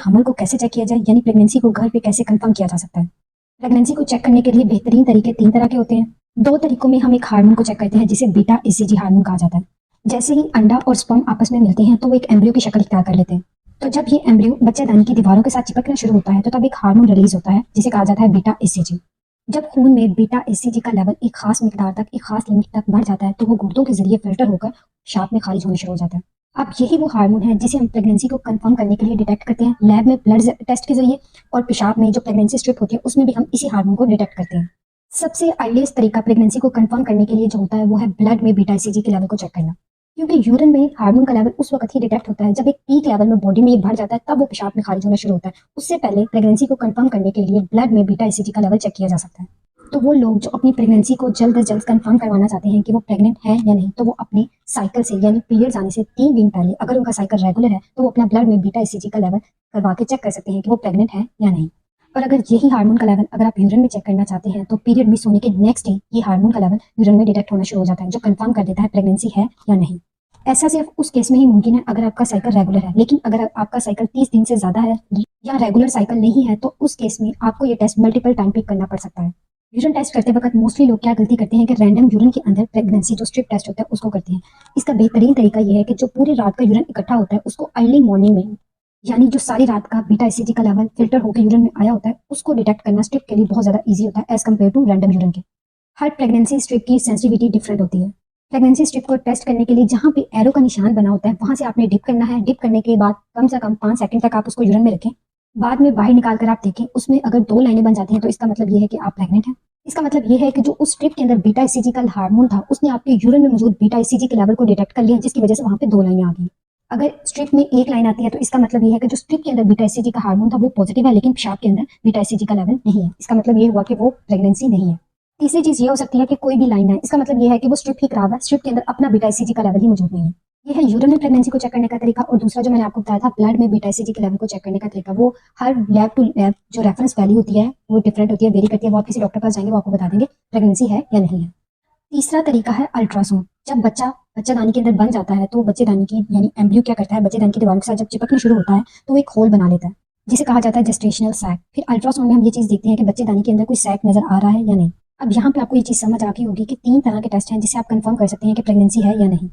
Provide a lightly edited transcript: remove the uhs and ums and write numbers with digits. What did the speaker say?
हमल को कैसे चेक किया जाए, यानी प्रेगनेंसी को घर पे कैसे कंफर्म किया जा सकता है। प्रेगनेंसी को चेक करने के लिए बेहतरीन तरीके 3 तरह के होते हैं। 2 तरीकों में हम एक हार्मोन को चेक करते हैं जिसे बीटा एसीजी हार्मोन कहा जाता है। जैसे ही अंडा और स्पर्म आपस में मिलते हैं तो वो एक एम्ब्रियो की शक्ल इख्तियार कर लेते हैं। तो जब ये एम्ब्रियो बच्चेदानी की दीवारों के साथ चिपकना शुरू होता है तो तब एक हार्मोन रिलीज होता है जिसे कहा जाता है बीटा एसीजी। जब खून में बीटा एसीजी का लेवल एक खास मिकदार तक, एक खास लिमिट तक बढ़ जाता है तो वो गुर्दों के जरिए फिल्टर होकर पेशाब में खारिज होना शुरू हो जाता है। अब यही वो हार्मोन है जिसे हम प्रेगनेंसी को कंफर्म करने के लिए डिटेक्ट करते हैं लैब में ब्लड टेस्ट के जरिए, और पेशाब में जो प्रेगनेंसी स्ट्रिप होती है उसमें भी हम इसी हार्मोन को डिटेक्ट करते हैं। सबसे अर्लीस्ट तरीका प्रेगनेंसी को कंफर्म करने के लिए जो होता है वो है ब्लड में बीटा एसीजी के लेवल को चेक करना, क्योंकि यूरिन में हार्मोन का लेवल उस वक्त ही डिटेक्ट होता है जब एक पीक लेवल में बॉडी में ये बढ़ जाता है, तब वो पेशाब में खारिज होना शुरू होता है। उससे पहले प्रेगनेंसी को कंफर्म करने के लिए ब्लड में बीटा एसीजी का लेवल चेक किया जा सकता है। तो वो लोग जो अपनी प्रेगनेंसी को जल्द से जल्द कंफर्म करवाना चाहते हैं कि वो प्रेग्नेंट है या नहीं, तो वो अपने साइकिल से यानी पीरियड्स आने से 3 दिन पहले, अगर उनका साइकिल रेगुलर है तो वो अपना ब्लड में बीटा एसीजी का लेवल करवा के चेक कर सकते हैं कि वो प्रेग्नेंट है या नहीं। और अगर यही हार्मोन का लेवल अगर आप यूरिन में चेक करना चाहते हैं तो पीरियड मिस होने के नेक्स्ट डे ये हार्मोन का लेवल यूरिन में डिटेक्ट होना शुरू हो जाता है, जो कंफर्म कर देता है प्रेगनेंसी है या नहीं। ऐसा सिर्फ उस केस में ही मुमकिन है अगर आपका साइकिल रेगुलर है, लेकिन अगर आपका साइकिल 30 दिन से ज्यादा है या रेगुलर साइकिल नहीं है तो उस केस में आपको ये टेस्ट मल्टीपल टाइम पिक करना पड़ सकता है। यूरिन टेस्ट करते वक्त मोस्टली लोग क्या गलती करते हैं कि रैंडम यूरिन के अंदर प्रेगनेंसी जो स्ट्रिप टेस्ट होता है उसको करते हैं। इसका बेहतरीन तरीका यह है कि जो पूरी रात का यूरिन इकट्ठा होता है उसको अर्ली मॉर्निंग में, यानी जो सारी रात का बीटा एसीजी का लेवल फिल्टर होकर यूरिन में आया होता है उसको डिटेक्ट करना स्ट्रिप के लिए बहुत ज्यादा ईजी होता है as compare to random urine के। हर प्रेगनेंसी स्ट्रिप की सेंसिटिविटी डिफरेंट होती है। प्रेगनेंसी स्ट्रिप को टेस्ट करने के लिए जहाँ पे एरो का निशान बना होता है वहां से आपने डिप करना है। डिप करने के बाद कम से कम 5 सेकंड तक आप उसको यूरिन में रखें। बाद में बाहर निकाल कर आप देखें, उसमें अगर 2 लाइनें बन जाती हैं तो इसका मतलब ये है कि आप प्रेग्नेंट हैं। इसका मतलब ये है कि जो उस स्ट्रिप के अंदर बीटा एसीजी का हार्मोन था उसने आपके यूरिन में मौजूद बीटा एसीजी के लेवल को डिटेक्ट कर लिया, जिसकी वजह से वहां पे 2 लाइनें आ गई। अगर स्ट्रिप में एक लाइन आती है तो इसका मतलब ये है कि जो स्ट्रिप के अंदर बीटा एसीजी का हार्मोन था वो पॉजिटिव है, लेकिन पेशाब के अंदर बीटा एसीजी का लेवल नहीं है। इसका मतलब ये हुआ कि वो प्रेगनेंसी नहीं है। तीसरी चीज ये हो सकती है कि कोई भी लाइन है, इसका मतलब ये है कि वो स्ट्रिप ही खराब है, स्ट्रिप के अंदर अपना बीटा एसीजी का लेवल ही मौजूद नहीं है। ये है यूरिन में प्रेगनेंसी को चेक करने का तरीका। और दूसरा जो मैंने आपको बताया था ब्लड में बीटा एसीजी के लेवल को चेक करने का तरीका, वो हर लैब टू लैब जो रेफरेंस वैल्यू होती है वो डिफरेंट होती है, वेरी करती है। वो आप किसी डॉक्टर के पास जाएंगे वो आपको बता देंगे प्रेगनेंसी है या नहीं है। तीसरा तरीका है अल्ट्रासाउंड। जब बच्चेदानी के अंदर बन जाता है तो बच्चेदानी की यानी एम्ब्रियो क्या करता है, बच्चेदानी की दीवार के साथ जब चिपकना शुरू होता है तो वो एक होल बना लेता है जिसे कहा जाता है जेस्टेशनल सैक। फिर अल्ट्रासाउंड में हम ये चीज देखते हैं कि बच्चेदानी के अंदर कोई सैक नजर आ रहा है या नहीं। अब यहाँ पे आपको ये चीज समझ आ गई होगी कि 3 तरह के टेस्ट हैं जिससे आप कंफर्म कर सकते हैं कि प्रेगनेंसी है या नहीं।